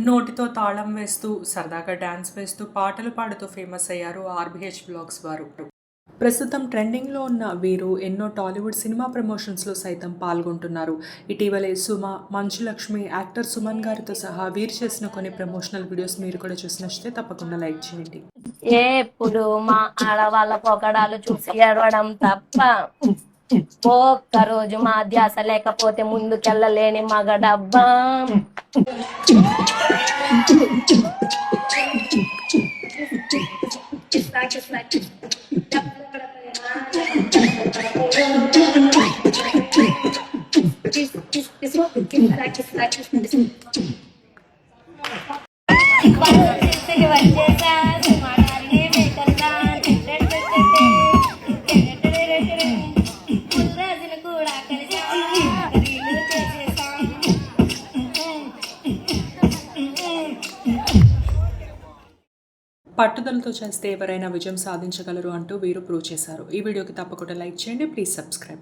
నోటితో తాళం వేస్తూ, సరదాగా డాన్స్ వేస్తూ, పాటలు పాడుతూ ఫేమస్ అయ్యారు ఆర్బీహెచ్ వ్లాగ్స్ వారు. ప్రస్తుతం ట్రెండింగ్లో ఉన్న వీరు ఎన్నో టాలీవుడ్ సినిమా ప్రమోషన్స్లో సైతం పాల్గొంటున్నారు. ఇటీవలే సుమ, మంచు లక్ష్మి, యాక్టర్ సుమన్ గారితో సహా వీరు చేసిన కొన్ని ప్రమోషనల్ వీడియోస్ మీరు కూడా చూసినట్లయితే తప్పకుండా లైక్ చేయండి. ఎప్పుడు మా ఆడవాళ్ళ పొగడాలు చూసి ఏడవడం తప్ప ఒక్కరోజు మా ధ్యాస లేకపోతే ముందుకెళ్ళలేని మగడబ్బా. పట్టుదలతో చేస్తే ఎవరైనా విజయం సాధించగలరు అంటూ వీరు ప్రూవ్ చేశారు. ఈ వీడియోకి తప్పకుండా లైక్ చేయండి. Please subscribe.